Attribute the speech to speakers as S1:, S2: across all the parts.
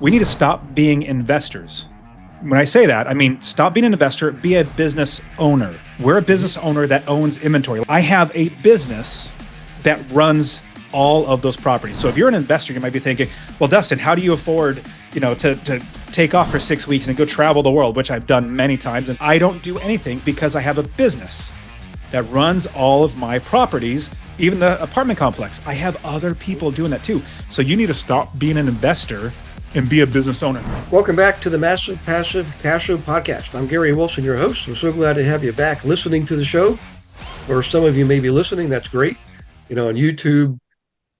S1: We need to stop being investors. When I say that, I mean, stop being an investor, be a business owner. We're a business owner that owns inventory. I have a business that runs all of those properties. So if you're an investor, you might be thinking, well, Dustin, how do you afford, to take off for 6 weeks and go travel the world, which I've done many times. And I don't do anything because I have a business that runs all of my properties, even the apartment complex. I have other people doing that too. So you need to stop being an investor and be a business owner.
S2: Welcome back to the Massive Passive Cash Flow Podcast. I'm Gary Wilson, your host. I'm so glad to have you back listening to the show. Or some of you may be listening. That's great. On YouTube,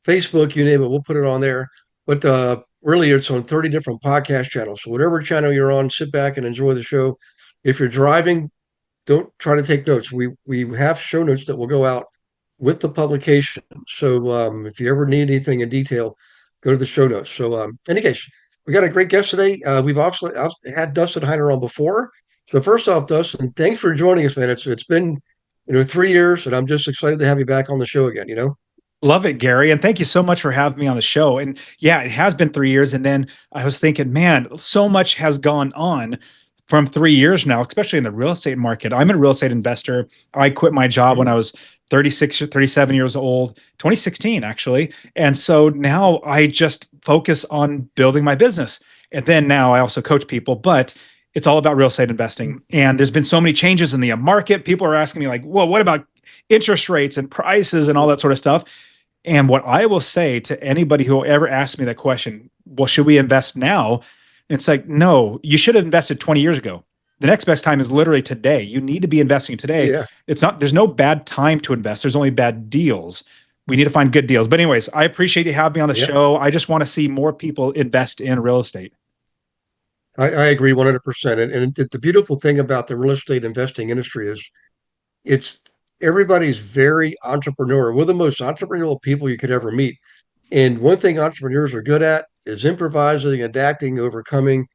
S2: Facebook, you name it, we'll put it on there. But really, it's on 30 different podcast channels. So whatever channel you're on, sit back and enjoy the show. If you're driving, don't try to take notes. We have show notes that will go out with the publication. So if you ever need anything in detail, go to the show notes. So in any case, we got a great guest today. We've also had Dustin Heiner on before. So first off, Dustin, thanks for joining us, man. It's been 3 years, and I'm just excited to have you back on the show again.
S1: Love it, Gary. And thank you so much for having me on the show. And yeah, it has been 3 years. And then I was thinking, man, so much has gone on from 3 years now, especially in the real estate market. I'm a real estate investor. I quit my job when I was 36 or 37 years old, 2016, actually. And so now I just focus on building my business. And then now I also coach people, but it's all about real estate investing. And there's been so many changes in the market. People are asking me like, well, what about interest rates and prices and all that sort of stuff? And what I will say to anybody who will ever ask me that question, well, should we invest now? It's like, no, you should have invested 20 years ago. The next best time is literally today. You need to be investing today.
S2: Yeah.
S1: There's no bad time to invest. There's only bad deals. We need to find good deals. But anyways, I appreciate you having me on the show. I just want to see more people invest in real estate.
S2: I agree 100%. And the beautiful thing about the real estate investing industry is everybody's very entrepreneurial. We're the most entrepreneurial people you could ever meet. And one thing entrepreneurs are good at is improvising, adapting, overcoming.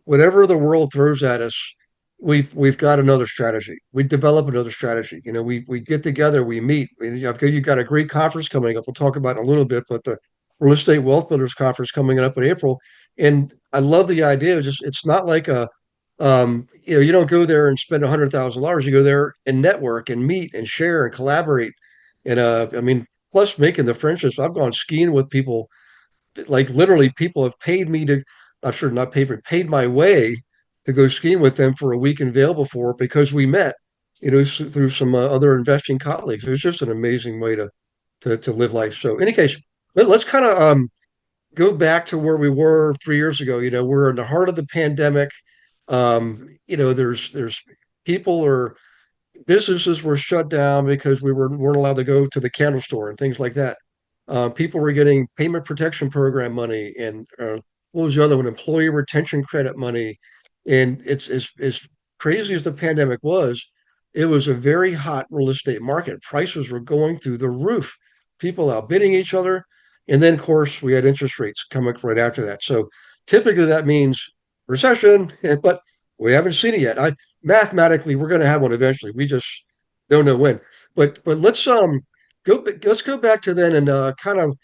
S2: Whatever the world throws at us, we've got another strategy. We develop another strategy. We get together, we meet. You've got a great conference coming up. We'll talk about it in a little bit, but the Real Estate Wealth Builders Conference coming up in April. And I love the idea of it's not like you don't go there and spend $100,000. You go there and network and meet and share and collaborate. And plus making the friendships. I've gone skiing with people, like literally people have paid me to, I'm sure not paid for, paid my way to go skiing with them for a week in Vail before because we met, through some other investing colleagues. It was just an amazing way to live life. So in any case, let's kind of go back to where we were 3 years ago. We're in the heart of the pandemic. There's people or businesses were shut down because we weren't allowed to go to the candle store and things like that. People were getting payment protection program money and what was the other one? Employee retention credit money. And it's as crazy as the pandemic was, it was a very hot real estate market. Prices were going through the roof, people outbidding each other. And then, of course, we had interest rates coming right after that. So typically that means recession, but we haven't seen it yet. Mathematically, we're going to have one eventually. We just don't know when. But let's go back to then and kind of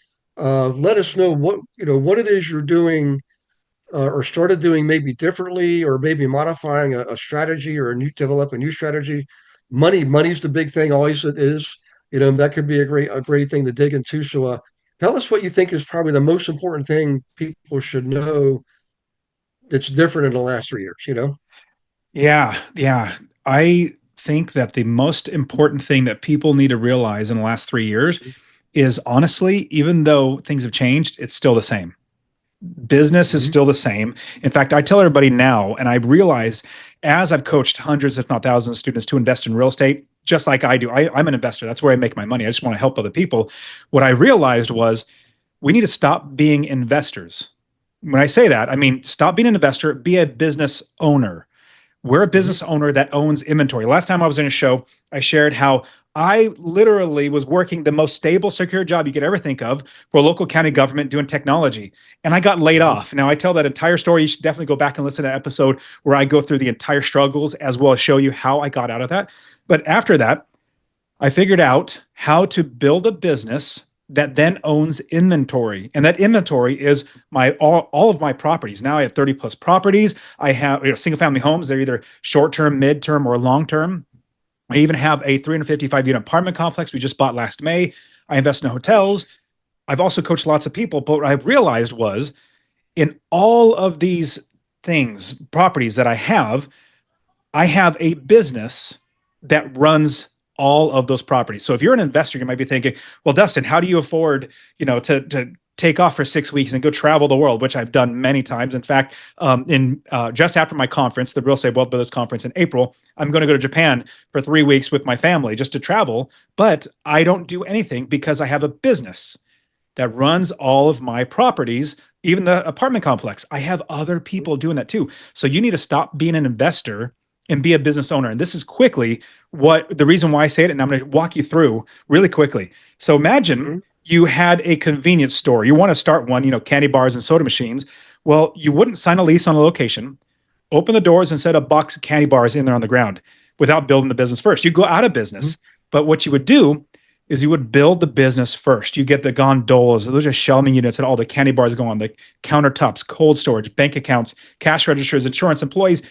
S2: let us know what it is you're doing or started doing maybe differently or maybe modifying a strategy or develop a new strategy. Money's the big thing. Always it is. That could be a great thing to dig into. So tell us what you think is probably the most important thing people should know that's different in the last 3 years.
S1: Yeah. I think that the most important thing that people need to realize in the last 3 years is honestly, even though things have changed, it's still the same. Business is still the same. In fact, I tell everybody now, and I realize as I've coached hundreds, if not thousands of students to invest in real estate, just like I do, I'm an investor. That's where I make my money. I just want to help other people. What I realized was we need to stop being investors. When I say that, I mean, stop being an investor, be a business owner. We're a business owner that owns inventory. Last time I was in a show, I shared how I literally was working the most stable, secure job you could ever think of for a local county government doing technology. And I got laid off. Now, I tell that entire story. You should definitely go back and listen to that episode where I go through the entire struggles as well as show you how I got out of that. But after that, I figured out how to build a business that then owns inventory. And that inventory is my all of my properties. Now I have 30 plus properties. I have, single family homes. They're either short-term, mid-term, or long-term. I even have a 355 unit apartment complex we just bought last May. I invest in hotels. I've also coached lots of people, but what I realized was in all of these things, properties that I have a business that runs all of those properties. So if you're an investor, you might be thinking, well, Dustin, how do you afford, to take off for 6 weeks and go travel the world, which I've done many times. In fact, in just after my conference, the Real Estate Wealth Builders Conference in April, I'm going to go to Japan for 3 weeks with my family just to travel. But I don't do anything because I have a business that runs all of my properties, even the apartment complex. I have other people doing that too. So you need to stop being an investor and be a business owner. And this is quickly what the reason why I say it, and I'm going to walk you through really quickly. So imagine you had a convenience store. You want to start one, candy bars and soda machines. Well, you wouldn't sign a lease on a location, open the doors and set a box of candy bars in there on the ground without building the business first. You go out of business. But what you would do is you would build the business first. You get the gondolas, those are shelving units and all the candy bars go on, the countertops, cold storage, bank accounts, cash registers, insurance, employees,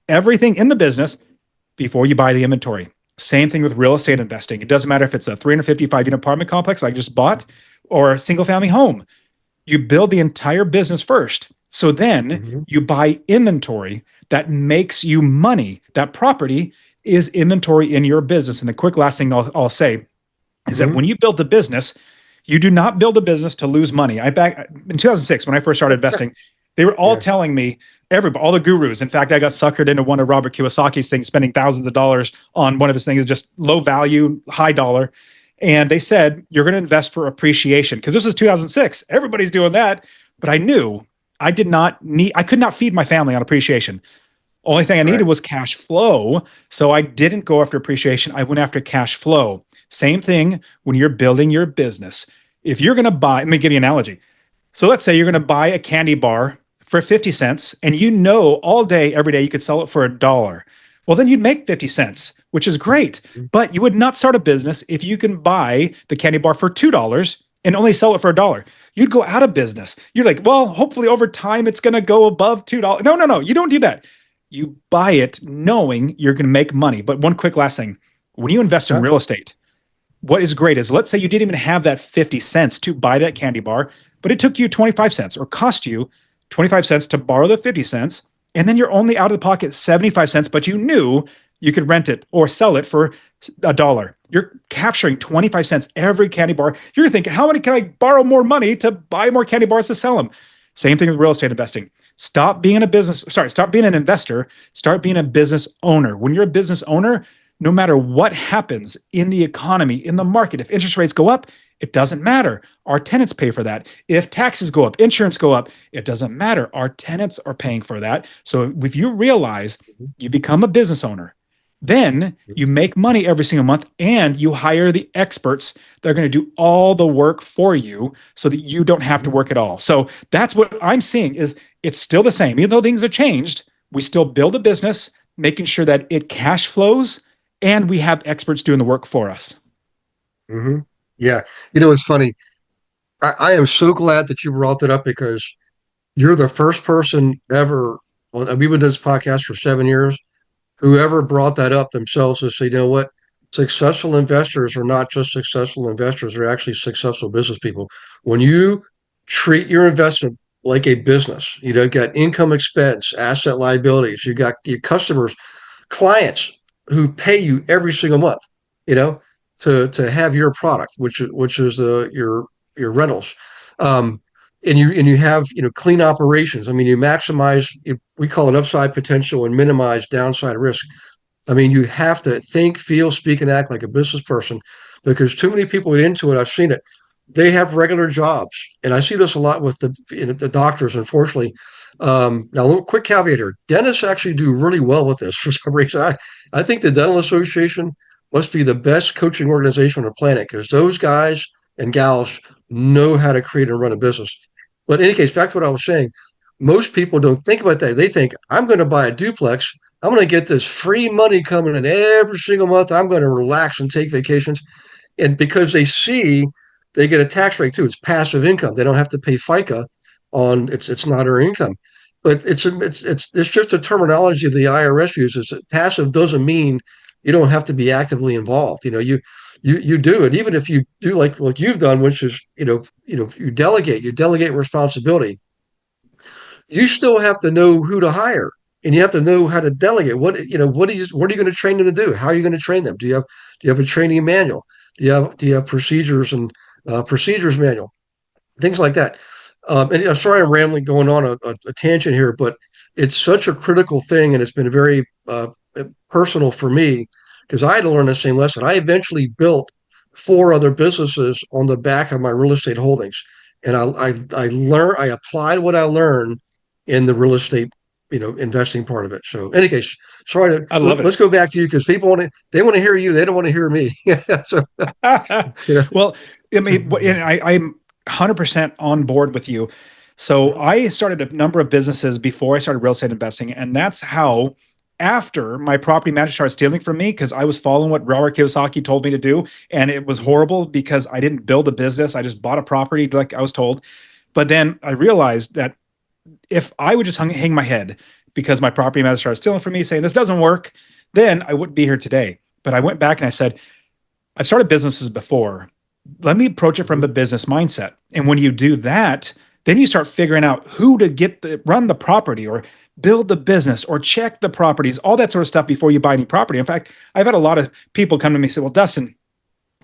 S1: everything in the business before you buy the inventory. Same thing with real estate investing. It doesn't matter if it's a 355 unit apartment complex I just bought or a single family home. You build the entire business first. So then you buy inventory that makes you money. That property is inventory in your business. And the quick last thing I'll say is that when you build the business, you do not build a business to lose money. Back in 2006, when I first started investing, they were all telling me, everybody, all the gurus. In fact, I got suckered into one of Robert Kiyosaki's things, spending thousands of dollars on one of his things, just low value, high dollar. And they said, you're going to invest for appreciation. Because this is 2006. Everybody's doing that. But I knew I could not feed my family on appreciation. Only thing I needed was cash flow. So I didn't go after appreciation. I went after cash flow. Same thing when you're building your business. If you're going to buy, let me give you an analogy. So let's say you're going to buy a candy bar for 50 cents and all day, every day, you could sell it for $1. Well, then you'd make 50 cents, which is great. But you would not start a business if you can buy the candy bar for $2 and only sell it for $1. You'd go out of business. You're like, well, hopefully over time, it's going to go above $2. No, you don't do that. You buy it knowing you're going to make money. But one quick last thing, when you invest in real estate, what is great is, let's say you didn't even have that 50 cents to buy that candy bar, but it took you 25 cents or cost you 25 cents to borrow the 50 cents. And then you're only out of the pocket 75 cents, but you knew you could rent it or sell it for $1. You're capturing 25 cents every candy bar. You're thinking, how many can I borrow more money to buy more candy bars to sell them? Same thing with real estate investing. Stop being an investor, start being a business owner. When you're a business owner, no matter what happens in the economy, in the market, if interest rates go up, it doesn't matter. Our tenants pay for that. If taxes go up, insurance go up, it doesn't matter. Our tenants are paying for that. So if you realize you become a business owner, then you make money every single month and you hire the experts that are going to do all the work for you so that you don't have to work at all. So that's what I'm seeing is it's still the same. Even though things have changed, we still build a business, making sure that it cash flows and we have experts doing the work for us.
S2: Yeah. It's funny. I am so glad that you brought that up because you're the first person ever. Well, we've been doing this podcast for 7 years. Whoever brought that up themselves to say, you know what? Successful investors are not just successful investors, they're actually successful business people. When you treat your investment like a business, got income expense, asset liabilities, you got your customers, clients who pay you every single month, to have your product, which is your rentals. And you have clean operations. I mean, you maximize, we call it upside potential and minimize downside risk. I mean, you have to think, feel, speak, and act like a business person because too many people get into it. I've seen it. They have regular jobs, and I see this a lot with the doctors. Unfortunately, now a little quick caveat here: dentists actually do really well with this for some reason. I think the Dental Association must be the best coaching organization on the planet because those guys and gals know how to create and run a business. But in any case, back to what I was saying, most people don't think about that. They think, I'm going to buy a duplex. I'm going to get this free money coming in every single month. I'm going to relax and take vacations. And because they see they get a tax rate too. It's passive income. They don't have to pay FICA on it's not earned income. But it's just a terminology the IRS uses. Passive doesn't mean you don't have to be actively involved. You do it even if you do like you've done, which is you delegate responsibility. You still have to know who to hire, and you have to know how to delegate. What are you going to train them to do? How are you going to train them? Do you have a training manual? Do you have procedures and procedures manual? Things like that. And sorry, I'm rambling, going on a tangent here, but it's such a critical thing, and it's been very personal for me because I had to learn the same lesson. I eventually built four other businesses on the back of my real estate holdings, and I applied what I learned in the real estate, investing part of it. So, in any case, sorry
S1: I
S2: to
S1: love it.
S2: let's go back to you because people want to hear you. They don't want to hear me. So, you know.
S1: Well, I mean, and I'm 100% on board with you. So I started a number of businesses before I started real estate investing, and that's how, after my property manager started stealing from me because I was following what Robert Kiyosaki told me to do, and it was horrible because I didn't build a business. I just bought a property like I was told. But then I realized that if I would just hang my head because my property manager started stealing from me, saying this doesn't work, then I wouldn't be here today. But I went back and I said, I've started businesses before. Let me approach it from
S2: Mhm,
S1: a business mindset. And when you do that, then you start figuring out who to run the property or build the business or check the properties, all that sort of stuff before you buy any property. In fact, I've had a lot of people come to me and say, well, Dustin,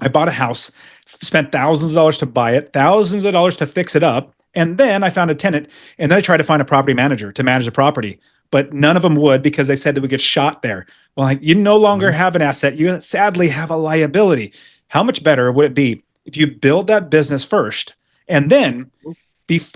S1: I bought a house, spent thousands of dollars to buy it, thousands of dollars to fix it up. And then I found a tenant, and then I tried to find a property manager to manage the property, but none of them would because they said they would get shot there. Well, like, you no longer
S2: mhm,
S1: have an asset. You sadly have a liability. How much better would it be if you build that business first and then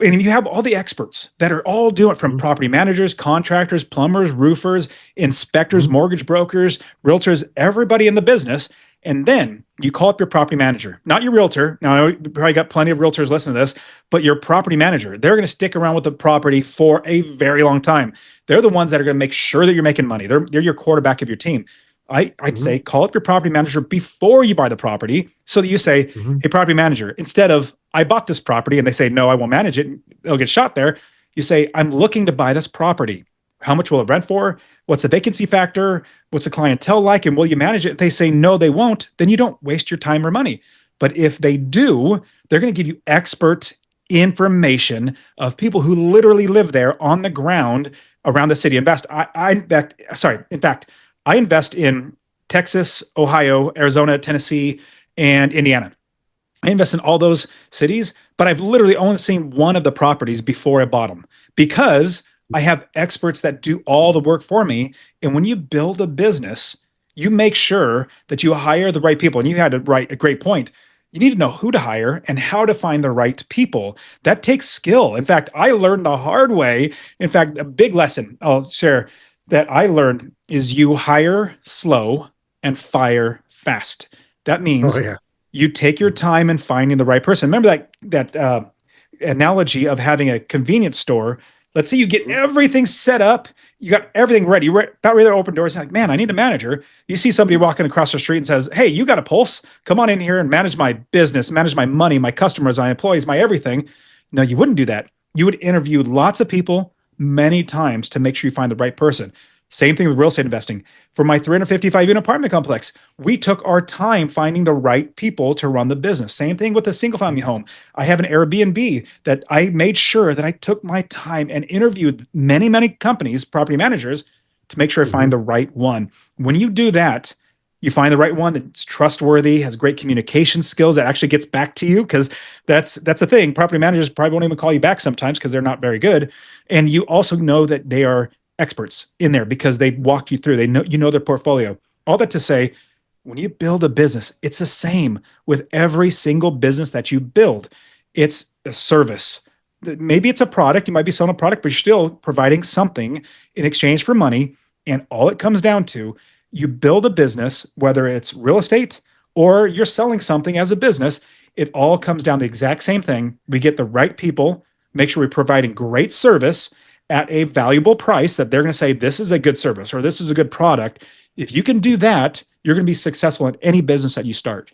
S1: and you have all the experts that are all doing it, from
S2: mhm,
S1: property managers, contractors, plumbers, roofers, inspectors,
S2: mhm,
S1: mortgage brokers, realtors, everybody in the business. And then you call up your property manager, not your realtor. Now, I know you probably got plenty of realtors listening to this, but your property manager. They're going to stick around with the property for a very long time. They're the ones that are going to make sure that you're making money. They're your quarterback of your team. I'd
S2: mhm,
S1: say call up your property manager before you buy the property so that you say,
S2: mhm,
S1: hey, property manager, instead of I bought this property and they say, no, I won't manage it, they'll get shot there. You say, I'm looking to buy this property. How much will it rent for? What's the vacancy factor? What's the clientele like? And will you manage it? If they say no, they won't, then you don't waste your time or money. But if they do, they're going to give you expert information of people who literally live there on the ground around the city. In fact, I invest in Texas, Ohio, Arizona, Tennessee, and Indiana. I invest in all those cities, but I've literally only seen one of the properties before I bought them because I have experts that do all the work for me. And when you build a business, you make sure that you hire the right people. And you had a great point. You need to know who to hire and how to find the right people. That takes skill. In fact, I learned the hard way. In fact, a big lesson I'll share that I learned is you hire slow and fire fast. That
S2: oh
S1: means
S2: yeah.
S1: you take your time in finding the right person. Remember that analogy of having a convenience store. Let's say you get
S2: Mhm,
S1: everything set up, you got everything ready. You're about ready to open doors. You're like, man, I need a manager. You see somebody walking across the street and says, hey, you got a pulse? Come on in here and manage my business, manage my money, my customers, my employees, my everything. No, you wouldn't do that. You would interview lots of people many times to make sure you find the right person. Same thing with real estate investing. For my 355 unit apartment complex, we took our time finding the right people to run the business. Same thing with a single family home. I have an Airbnb that I made sure that I took my time and interviewed many, many companies, property managers, to make sure I find
S2: mhm,
S1: the right one. When you do that, you find the right one that's trustworthy, has great communication skills, that actually gets back to you, because that's the thing. Property managers probably won't even call you back sometimes because they're not very good. And you also know that they are experts in there because they walked you through. They know, you know, their portfolio. All that to say, when you build a business, it's the same with every single business that you build. It's a service. Maybe it's a product. You might be selling a product, but you're still providing something in exchange for money. And all it comes down to, you build a business, whether it's real estate or you're selling something as a business, it all comes down to the exact same thing. We get the right people, make sure we're providing great service at a valuable price that they're going to say, this is a good service or this is a good product. If you can do that, you're going to be successful in any business that you start.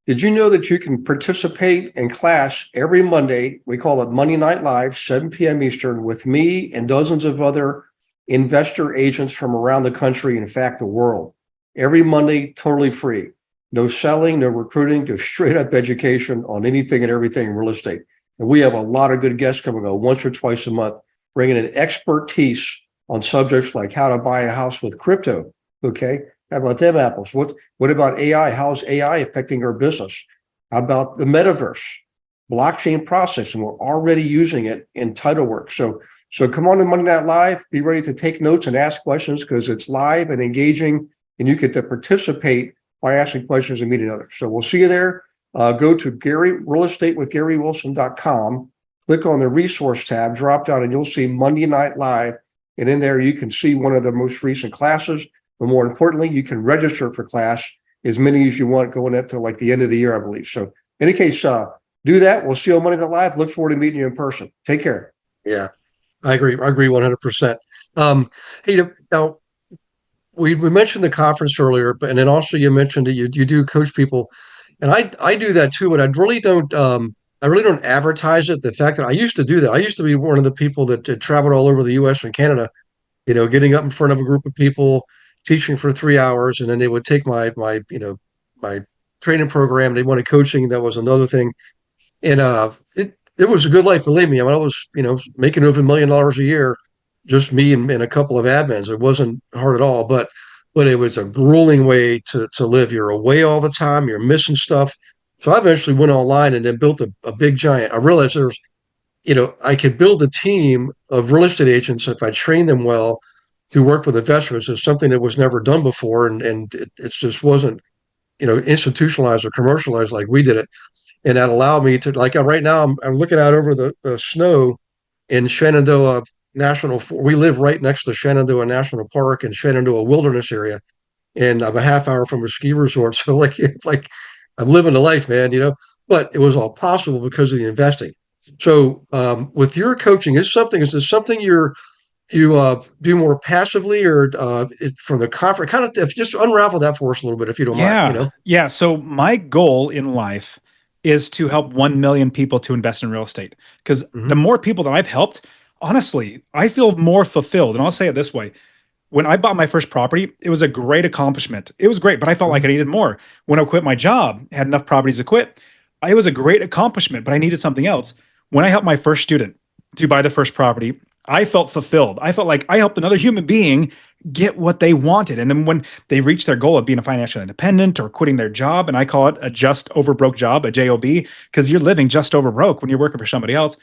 S2: Did you know that you can participate in class every Monday? We call it Monday Night Live, 7 p.m. Eastern, with me and dozens of other investor agents from around the country, in fact, the world. Every Monday, totally free. No selling, no recruiting, just straight up education on anything and everything in real estate. And we have a lot of good guests coming on once or twice a month, bringing in expertise on subjects like how to buy a house with crypto. Okay. How about them apples? What about AI? How's AI affecting our business? How about the metaverse, blockchain processing? We're already using it in title work. So come on to Monday Night Live. Be ready to take notes and ask questions because it's live and engaging, and you get to participate by asking questions and meeting others. So we'll see you there. Go to GaryRealEstateWithGaryWilson.com. Click on the resource tab, drop down, and you'll see Monday Night Live. And in there, you can see one of the most recent classes. But more importantly, you can register for class as many as you want going up to like the end of the year, I believe. So in any case, do that. We'll see you on Monday Night Live. Look forward to meeting you in person. Take care. Yeah, I agree. I agree 100%. Hey, now we mentioned the conference earlier, and then also you mentioned that you do coach people, and I do that too. But I really don't advertise it. The fact that I used to do that, I used to be one of the people that traveled all over the U.S. and Canada, getting up in front of a group of people, teaching for 3 hours, and then they would take my training program. They wanted coaching. That was another thing. And it was a good life, believe me. I mean, I was, making over $1 million a year, just me and a couple of admins. It wasn't hard at all, but it was a grueling way to live. You're away all the time, you're missing stuff. So I eventually went online and then built a big giant. I realized I could build a team of real estate agents if I trained them well to work with investors. Is something that was never done before, and it just wasn't institutionalized or commercialized like we did it. And that allowed me to, like, right now I'm looking out over the snow in Shenandoah National. We live right next to Shenandoah National Park and Shenandoah Wilderness area, and I'm a half hour from a ski resort. So it's like I'm living the life, man. But it was all possible because of the investing. So with your coaching, is this something you do more passively, or from the conference? Kind of, if just unravel that for us a little bit, if you don't mind.
S1: Yeah. So my goal in life is to help 1 million people to invest in real estate. Because the more people that I've helped, honestly, I feel more fulfilled. And I'll say it this way. When I bought my first property, it was a great accomplishment. It was great, but I felt like I needed more. When I quit my job, had enough properties to quit. It was a great accomplishment, but I needed something else. When I helped my first student to buy the first property, I felt fulfilled. I felt like I helped another human being get what they wanted. And then when they reached their goal of being a financially independent or quitting their job, and I call it a just over broke job, a JOB, because you're living just over broke when you're working for somebody else,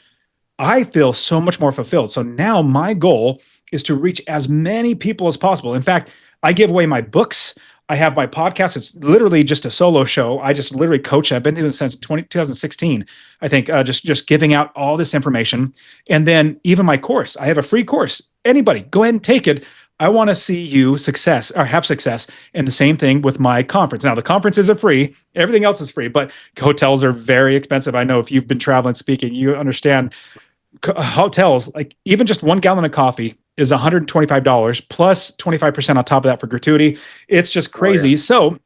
S1: I feel so much more fulfilled. So now my goal is to reach as many people as possible. In fact, I give away my books. I have my podcast. It's literally just a solo show. I just literally coach. I've been doing it since 2016, I think, just giving out all this information. And then even my course, I have a free course. Anybody, go ahead and take it. I want to see you have success. And the same thing with my conference. Now, the conference isn't free. Everything else is free, but hotels are very expensive. I know if you've been traveling, speaking, you understand hotels, like even just 1 gallon of coffee is $125 plus 25% on top of that for gratuity. It's just crazy. Oh, yeah. So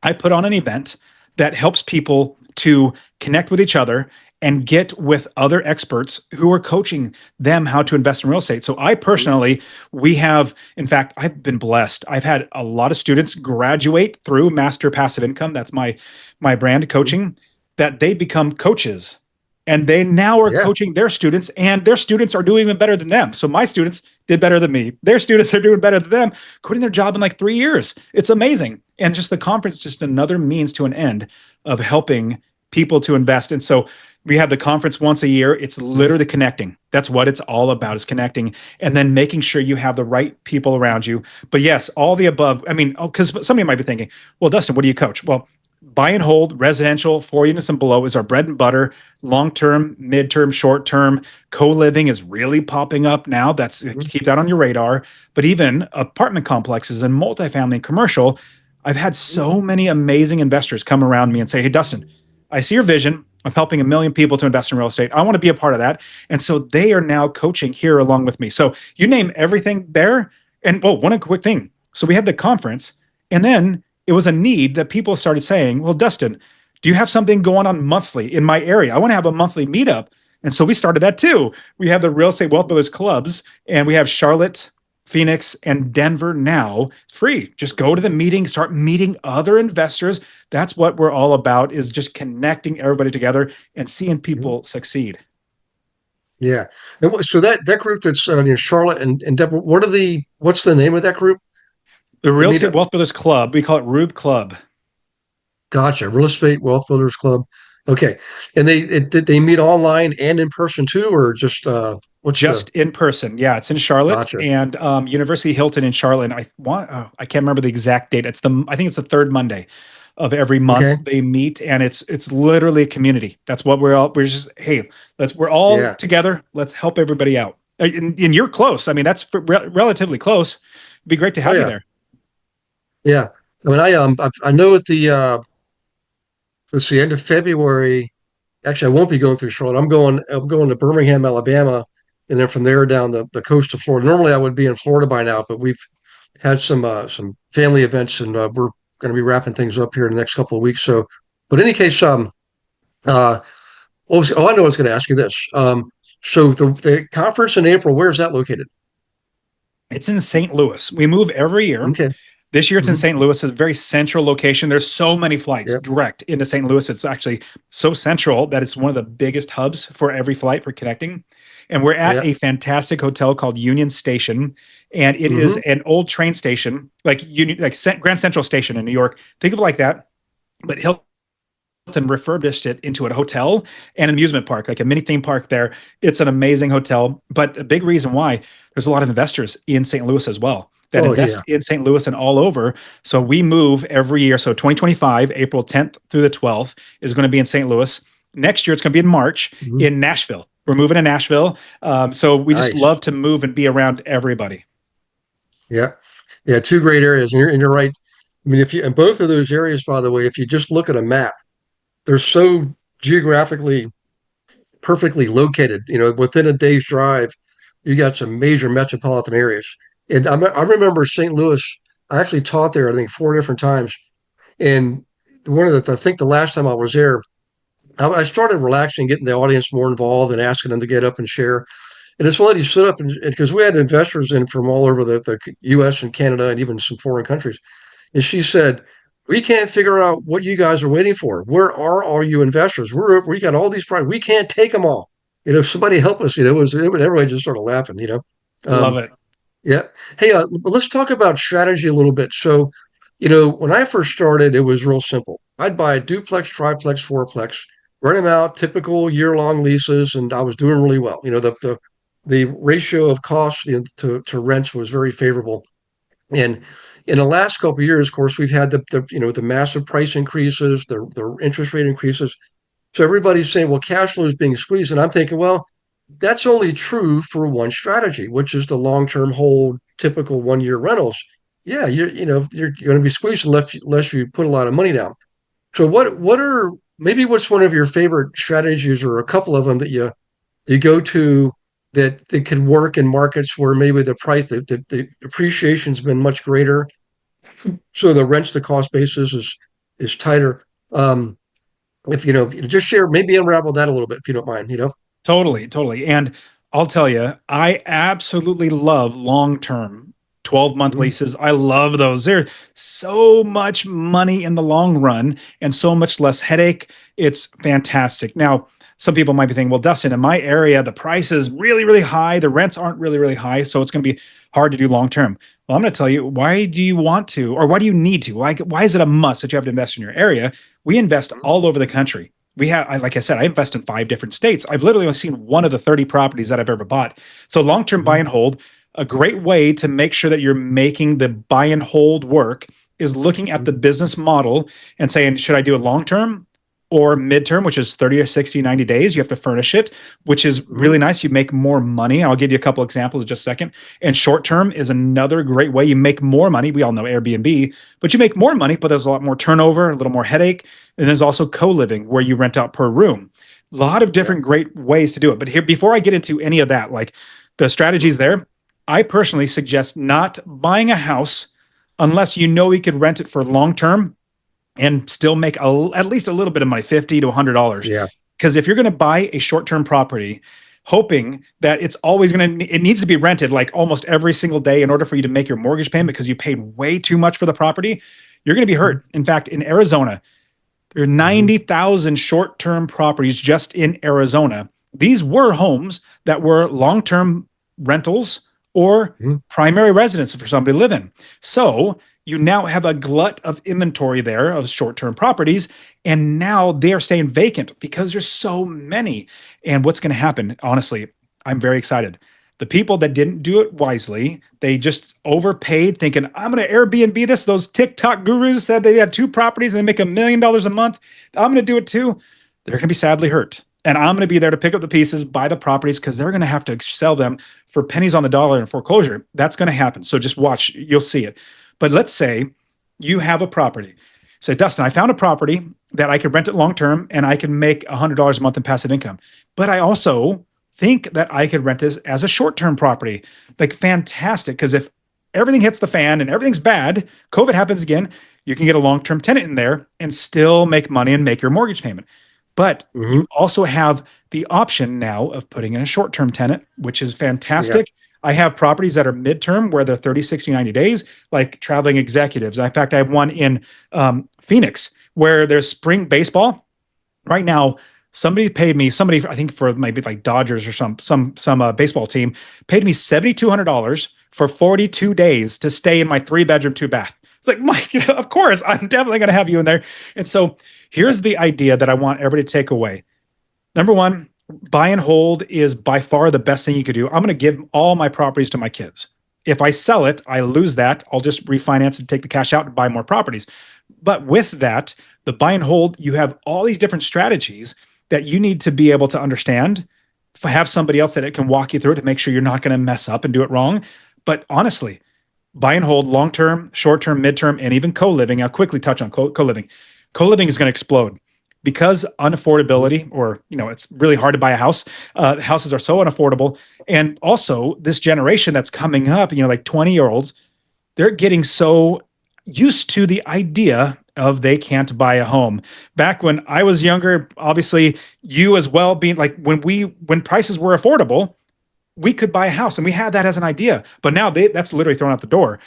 S1: I put on an event that helps people to connect with each other and get with other experts who are coaching them how to invest in real estate. So I personally, in fact, I've been blessed. I've had a lot of students graduate through Master Passive Income. That's my brand coaching, that they become coaches. And they now are coaching their students, and their students are doing even better than them. So my students did better than me. Their students are doing better than them, quitting their job in like 3 years. It's amazing. And just the conference, just another means to an end of helping people to invest. And so we have the conference once a year. It's literally connecting. That's what it's all about, is connecting, and then making sure you have the right people around you. But yes, all the above. I mean, because somebody might be thinking, well, Dustin, what do you coach? Well, buy and hold, residential, 4 units and below is our bread and butter. Long-term, mid-term, short-term, co-living is really popping up now. Keep that on your radar. But even apartment complexes and multifamily and commercial, I've had so many amazing investors come around me and say, hey, Dustin, I see your vision of helping 1 million people to invest in real estate. I want to be a part of that. And so they are now coaching here along with me. So you name everything there. And one quick thing. So we had the conference, and then it was a need that people started saying, well, Dustin, Do you have something going on monthly in my area? I want to have a monthly meetup. And so we started that too. We have the Real Estate Wealth Builders clubs, and we have Charlotte, Phoenix, and Denver now. It's free. Just go to the meeting, start meeting other investors. That's what we're all about, is just connecting everybody together and seeing
S2: Mhm.
S1: people succeed.
S2: Yeah. So that group that's in Charlotte and Denver, what's the name of that group?
S1: The
S2: The
S1: Real Estate
S2: meetup?
S1: Wealth Builders Club, we call it Rube Club.
S2: Gotcha. Real Estate Wealth Builders Club. Okay. And did they meet online and in person too, or just what's the
S1: Just in person. Yeah, it's in Charlotte
S2: gotcha?
S1: and University Hilton in Charlotte. And I can't remember the exact date. I think it's the third Monday of every month
S2: Okay.
S1: they meet, and it's literally a community. That's what we're just, hey, we're all
S2: Yeah.
S1: together. Let's help everybody out. And you're close. I mean, that's relatively close. It'd be great to
S2: Oh
S1: have you
S2: yeah.
S1: there.
S2: Yeah. I mean, I know at the let's see, end of February. Actually, I won't be going through Charlotte. I'm going to Birmingham, Alabama, and then from there down the coast of Florida. Normally, I would be in Florida by now, but we've had some family events, and we're going to be wrapping things up here in the next couple of weeks. So, but in any case, uh, I know I was going to ask you this. So the conference in April, where is that located?
S1: It's in St. Louis. We move every year.
S2: Okay.
S1: This year it's in
S2: Hmm.
S1: St. Louis, a very central location. There's so many flights
S2: Yep.
S1: direct into St. Louis. It's actually so central that it's one of the biggest hubs for every flight for connecting. And we're at
S2: Yeah.
S1: a fantastic hotel called Union Station, and it is
S2: Hmm.
S1: an old train station, like Grand Central Station in New York. Think of it like that, but Hilton refurbished it into a hotel and amusement park, like a mini theme park there. It's an amazing hotel. But a big reason why, there's a lot of investors in St. Louis as well that
S2: Oh
S1: invest
S2: yeah.
S1: in St. Louis and all over. So we move every year. So 2025, April 10th through the 12th is going to be in St. Louis. Next year, it's going to be in March
S2: Hmm.
S1: in Nashville. We're moving to Nashville. So we just
S2: Nice.
S1: love to move and be around everybody.
S2: Yeah. Yeah. Two great areas, and you're right. I mean, if you in both of those areas, by the way, if you just look at a map, they're so geographically perfectly located. Within a day's drive, you got some major metropolitan areas. And I remember St. Louis. I actually taught there, I think, four different times. And I think the last time I was there, I started relaxing, getting the audience more involved and asking them to get up and share. And this lady stood up, and because we had investors in from all over the U.S. and Canada and even some foreign countries, and she said, "We can't figure out what you guys are waiting for. Where are all you investors? We got all these products. We can't take them all. If somebody help us, everybody just started laughing.
S1: Love
S2: Um,
S1: it.
S2: yeah. Hey, let's talk about strategy a little bit. So, when I first started, it was real simple. I'd buy a duplex, triplex, fourplex, rent them out, typical year-long leases, and I was doing really well. The ratio of cost to rents was very favorable. And in the last couple of years, of course, we've had the massive price increases, the interest rate increases. So everybody's saying, well, cash flow is being squeezed, and I'm thinking, well, that's only true for one strategy, which is the long-term hold, typical one-year rentals. Yeah, you're going to be squeezed unless you put a lot of money down. So what's one of your favorite strategies, or a couple of them that you go to that could work in markets where maybe the appreciation's been much greater, so the rents to cost basis is tighter. If just share, maybe unravel that a little bit if you don't mind.
S1: Totally, totally. And I'll tell you, I absolutely love long-term 12-month
S2: Mhm.
S1: leases. I love those. There's so much money in the long run and so much less headache. It's fantastic. Now, some people might be thinking, well, Dustin, in my area, the price is really, really high. The rents aren't really, really high. So it's going to be hard to do long term. Well, I'm going to tell you, why do you want to, or why do you need to? Like, why is it a must that you have to invest in your area? We invest all over the country. Like I said, I invest in 5 different states. I've literally only seen one of the 30 properties that I've ever bought. So long-term buy
S2: Mhm.
S1: and hold, a great way to make sure that you're making the buy and hold work is looking at the
S2: Mhm.
S1: business model and saying, should I do it long-term or midterm, which is 30 or 60, 90 days? You have to furnish it, which is
S2: Mhm.
S1: really nice. You make more money. I'll give you a couple examples in just a second. And short-term is another great way. You make more money. We all know Airbnb, but you make more money, but there's a lot more turnover, a little more headache. And there's also co-living where you rent out per room. A lot of
S2: Yeah.
S1: different great ways to do it. But here, before I get into any of that, like the strategies there, I personally suggest not buying a house unless you know you could rent it for long term and still make at least a little bit of money, $50 to $100.
S2: Yeah.
S1: Because if you're going to buy a short-term property, hoping that it's always it needs to be rented like almost every single day in order for you to make your mortgage payment because you paid way too much for the property, you're going to be hurt. In fact, in Arizona, there are
S2: Mm-hmm.
S1: 90,000 short-term properties just in Arizona. These were homes that were long-term rentals or
S2: Mm-hmm.
S1: primary residence for somebody to live in. So you now have a glut of inventory there of short-term properties, and now they are staying vacant because there's so many. And what's going to happen? Honestly, I'm very excited. The people that didn't do it wisely, they just overpaid thinking, I'm going to Airbnb this. Those TikTok gurus said they had two properties and they make $1 million a month. I'm going to do it too. They're going to be sadly hurt. And I'm going to be there to pick up the pieces, buy the properties, because they're going to have to sell them for pennies on the dollar in foreclosure. That's going to happen. So just watch, you'll see it. But let's say you have a property. Say, Dustin, I found a property that I could rent it long term and I can make $100 a month in passive income. But I also think that I could rent this as a short term property. Like, fantastic. Because if everything hits the fan and everything's bad, COVID happens again, you can get a long term tenant in there and still make money and make your mortgage payment. But
S2: Mm-hmm.
S1: you also have the option now of putting in a short term tenant, which is
S2: Yeah.
S1: fantastic. I have properties that are midterm where they're 30, 60, 90 days, like traveling executives. In fact, I have one in Phoenix where there's spring baseball. Right now, somebody, I think for maybe like Dodgers or some baseball team, paid me $7,200 for 42 days to stay in my 3-bedroom, 2-bath. It's like, Mike, of course, I'm definitely going to have you in there. And so here's the idea that I want everybody to take away. Number one, buy and hold is by far the best thing you could do. I'm going to give all my properties to my kids. If I sell it, I lose that. I'll just refinance and take the cash out and buy more properties. But with that, the buy and hold, you have all these different strategies that you need to be able to understand. Have somebody else that it can walk you through it to make sure you're not going to mess up and do it wrong. But honestly, buy and hold long term, short term, midterm, and even co living. I'll quickly touch on co living. Co living is going to explode because unaffordability, or it's really hard to buy a house. Houses are so unaffordable, and also this generation that's coming up, like 20-year-olds, they're getting so used to the idea of they can't buy a home. Back when I was younger, obviously you as well, being like when prices were affordable, we could buy a house and we had that as an idea. But now that's literally thrown out the door.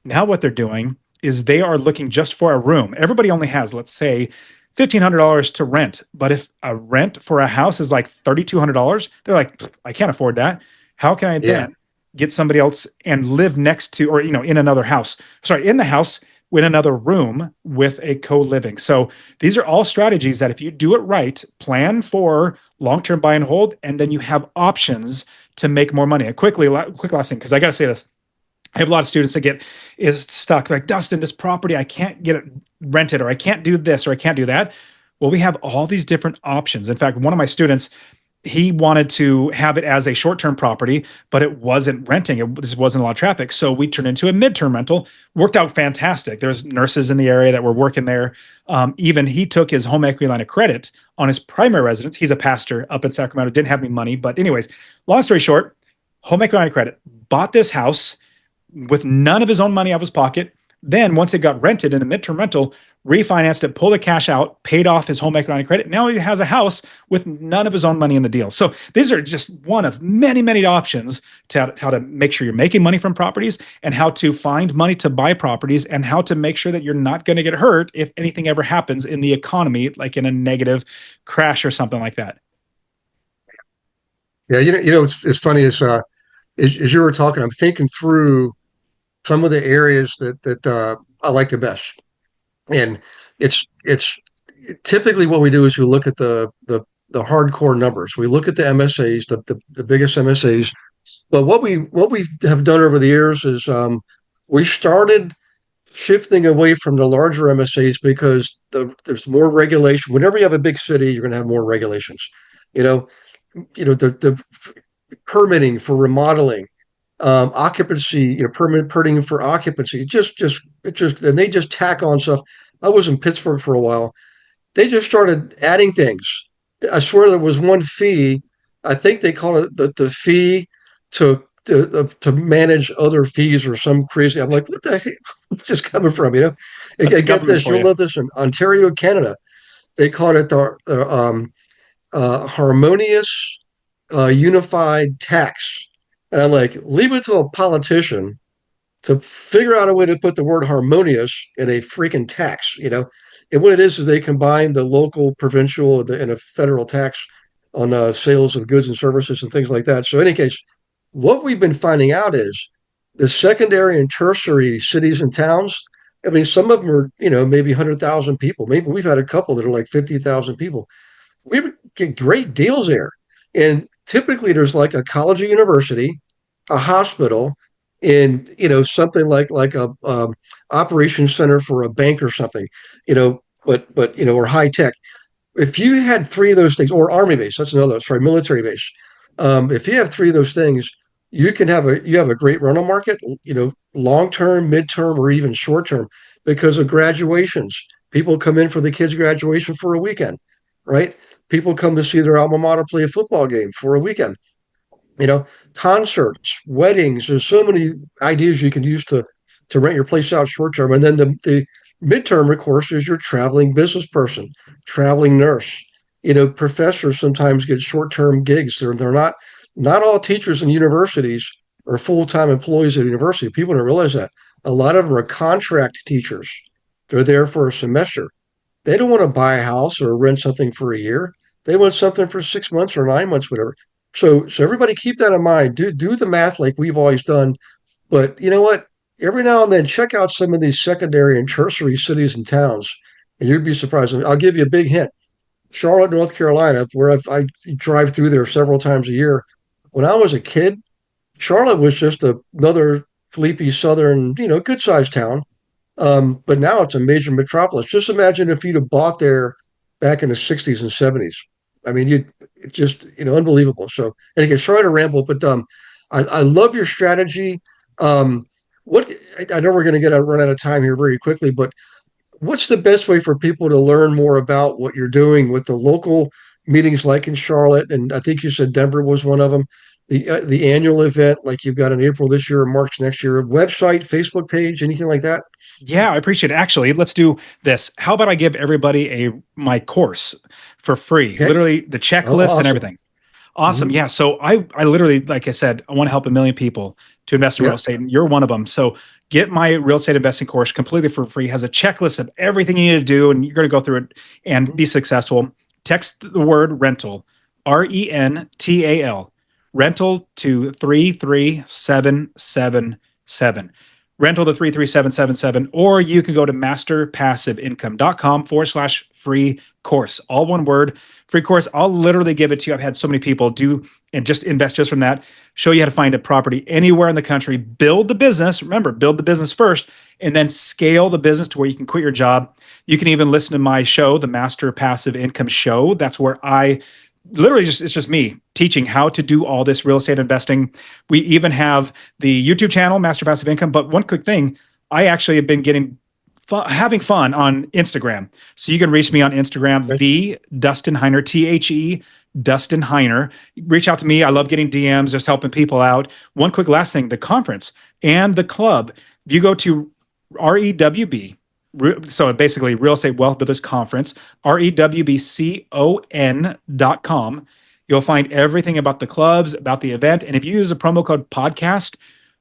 S1: Now what they're doing is they are looking just for a room. Everybody only has, let's say, $1,500 to rent. But if a rent for a house is like $3,200, they're like, I can't afford that. How can I
S2: Yeah.
S1: then get somebody else and live next to, or in another house? Sorry, in the house, in another room with a co-living. So these are all strategies that if you do it right, plan for long-term buy and hold, and then you have options to make more money. And quick last thing, because I got to say this. I have a lot of students that is stuck like, Dustin, this property, I can't get it rented, or I can't do this, or I can't do that. Well, we have all these different options. In fact, one of my students, he wanted to have it as a short-term property, but it wasn't renting. This wasn't a lot of traffic. So we turned into a midterm rental. Worked out fantastic. There's nurses in the area that were working there. Even he took his home equity line of credit on his primary residence. He's a pastor up in Sacramento, didn't have any money. But anyways, long story short, home equity line of credit, bought this house with none of his own money out of his pocket. Then once it got rented in a midterm rental, refinanced it, pulled the cash out, paid off his home equity line of credit. Now he has a house with none of his own money in the deal. So these are just one of many, many options to how to make sure you're making money from properties, and how to find money to buy properties, and how to make sure that you're not going to get hurt if anything ever happens in the economy, like in a negative crash or something like that.
S2: Yeah. It's funny as you were talking, I'm thinking through some of the areas that I like the best. And it's typically what we do is we look at the hardcore numbers. We look at the MSAs, the biggest MSAs. But what we have done over the years is we started shifting away from the larger MSAs because there's more regulation. Whenever you have a big city, you're going to have more regulations. You know, the permitting for remodeling, occupancy, permitting for occupancy. And they just tack on stuff. I was in Pittsburgh for a while. They just started adding things. I swear there was one fee. I think they call it the fee to to manage other fees or some crazy. I'm like, what the heck? Where's this coming from?
S1: That's
S2: Get
S1: government
S2: this.
S1: for
S2: You'll
S1: you.
S2: love this in Ontario, Canada. They call it the harmonious unified tax. And I'm like, leave it to a politician to figure out a way to put the word harmonious in a freaking tax. And what it is they combine the local, provincial, and a federal tax on sales of goods and services and things like that. So, in any case, what we've been finding out is the secondary and tertiary cities and towns. I mean, some of them are, maybe 100,000 people. Maybe we've had a couple that are like 50,000 people. We get great deals there. And typically there's like a college or university, a hospital, and something like a operations center for a bank or something, but or high tech. If you had three of those things, or army base, that's another, sorry, military base. If you have three of those things, you have a great rental market, long term, midterm, or even short term, because of graduations. People come in for the kids' graduation for a weekend, right? People come to see their alma mater play a football game for a weekend. You know, concerts, weddings. There's so many ideas you can use to rent your place out short term. And then the midterm, of course, is your traveling business person, traveling nurse. Professors sometimes get short term gigs. They're not all teachers in universities are full time employees at a university. People don't realize that. A lot of them are contract teachers. They're there for a semester. They don't want to buy a house or rent something for a year. They want something for 6 months or 9 months, whatever. So everybody keep that in mind. Do the math like we've always done. But you know what? Every now and then, check out some of these secondary and tertiary cities and towns, and you'd be surprised. I'll give you a big hint. Charlotte, North Carolina, where I drive through there several times a year. When I was a kid, Charlotte was just another sleepy southern, good sized town. But now it's a major metropolis. Just imagine if you'd have bought there back in the 60s and 70s. I mean, you just, unbelievable. So, and again, sorry to ramble, but I love your strategy. Um, what I know we're going to run out of time here very quickly, but what's the best way for people to learn more about what you're doing with the local meetings like in Charlotte? And I think you said Denver was one of them. The annual event like you've got in April this year or March next year, website, Facebook page, anything like that?
S1: Yeah, I appreciate it. Actually, let's do this. How about I give everybody my course for free?
S2: Okay.
S1: Literally the
S2: Oh,
S1: checklist and
S2: awesome.
S1: everything. Awesome.
S2: Hmm.
S1: Yeah. So I literally, like I said, I want to help a million people to invest in real
S2: Yeah.
S1: estate, and you're one of them. So get my real estate investing course completely for free. It has a checklist of everything you need to do, and you're going to go through it and
S2: Mhm.
S1: be successful. Text the word rental, RENTAL, rental to 33777. Rental to 33777, or you can go to masterpassiveincome.com/free course. All one word, free course. I'll literally give it to you. I've had so many people do and just invest just from that. Show you how to find a property anywhere in the country, build the business. Remember, build the business first, and then scale the business to where you can quit your job. You can even listen to my show, the Master Passive Income Show. That's where I literally it's just me teaching how to do all this real estate investing. We even have the YouTube channel, Master Passive Income. But one quick thing, I actually have been having fun on Instagram. So you can reach me on Instagram,
S2: Okay.
S1: the Dustin Heiner, THE Dustin Heiner. Reach out to me. I love getting DMs, just helping people out. One quick last thing, the conference and the club. If you go to REWB, so basically Real Estate Wealth Builders Conference, REWBCON.com. You'll find everything about the clubs, about the event. And if you use a promo code podcast,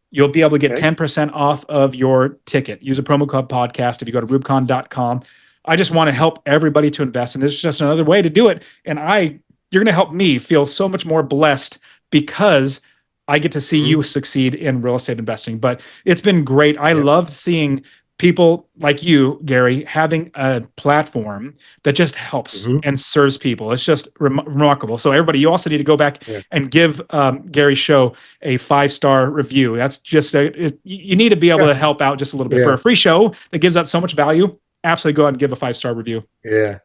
S1: you'll be able to get
S2: Okay.
S1: 10% off of your ticket. Use a promo code podcast if you go to REWBCON.com. I just want to help everybody to invest. And this is just another way to do it. And you're going to help me feel so much more blessed because I get to see
S2: Hmm.
S1: you succeed in real estate investing. But it's been great. I
S2: Yeah.
S1: love seeing people like you, Gary, having a platform that just helps
S2: Hmm.
S1: and serves people. It's just remarkable. So everybody, you also need to go back
S2: Yeah.
S1: and give Gary's show a 5-star review. That's just you need to be able
S2: Yeah.
S1: to help out just a little bit for
S2: Yeah.
S1: a free show that gives out so much value. Absolutely, go ahead and give a 5-star review.
S2: Yeah.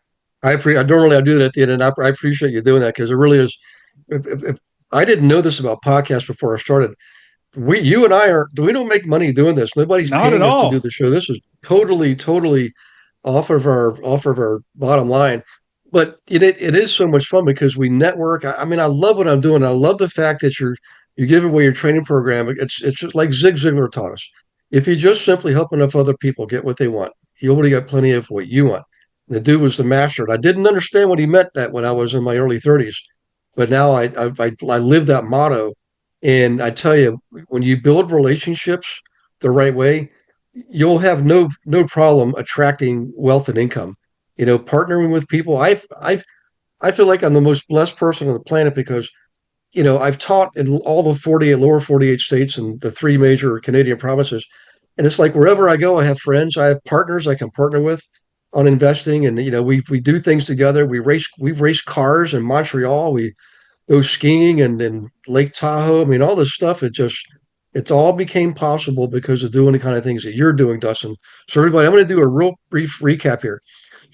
S2: I normally I do that at the end, and I appreciate you doing that because it really is. If I didn't know this about podcasts before I started, you and I we don't make money doing this. Nobody's
S1: Not at
S2: paying us to do
S1: all.
S2: the show. This is totally off of our bottom line. But it is so much fun because we network. I mean, I love what I'm doing. I love the fact that You give away your training program. It's just like Zig Ziglar taught us. If you just simply help enough other people get what they want, you already got plenty of what you want. The dude was the master. And I didn't understand what he meant that when I was in my early 30s, but now I live that motto. And I tell you, when you build relationships the right way, you'll have no problem attracting wealth and income. Partnering with people. I feel like I'm the most blessed person on the planet because I've taught in all the 48 lower 48 states and the three major Canadian provinces. And it's like wherever I go, I have friends, I have partners I can partner with on investing. And, we do things together. We've raced cars in Montreal. We go skiing and in Lake Tahoe. I mean, all this stuff, it's all became possible because of doing the kind of things that you're doing, Dustin. So everybody, I'm going to do a real brief recap here.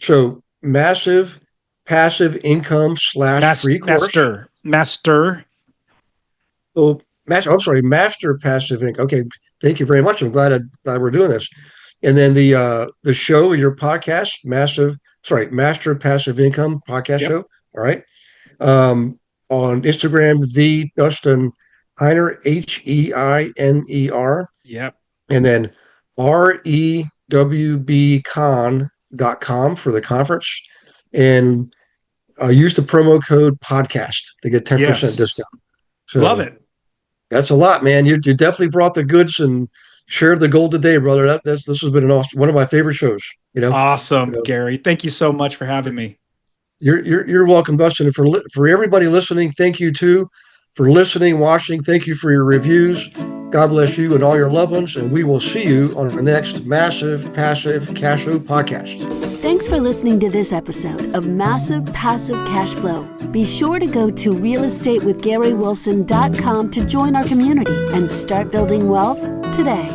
S2: So massive passive income / free course.
S1: Master.
S2: Oh, I'm sorry, master passive income. Okay, thank you very much. I'm glad we're doing this. And then the show, your podcast, Master Passive Income podcast
S1: Yep.
S2: show. All right. On Instagram, the Dustin Heiner, Heiner.
S1: Yep.
S2: And then REWBCON.com for the conference. And use the promo code podcast to get 10% discount. So
S1: love it.
S2: That's a lot, man. You definitely brought the goods and shared the gold today, brother. This has been one of my favorite shows.
S1: Awesome, Gary. Thank you so much for having me.
S2: You're welcome, Dustin. And for everybody listening, thank you too for listening, watching. Thank you for your reviews. God bless you and all your loved ones, and we will see you on the next Massive Passive Cash Flow podcast.
S3: Thanks for listening to this episode of Massive Passive Cash Flow. Be sure to go to realestatewithgarywilson.com to join our community and start building wealth today.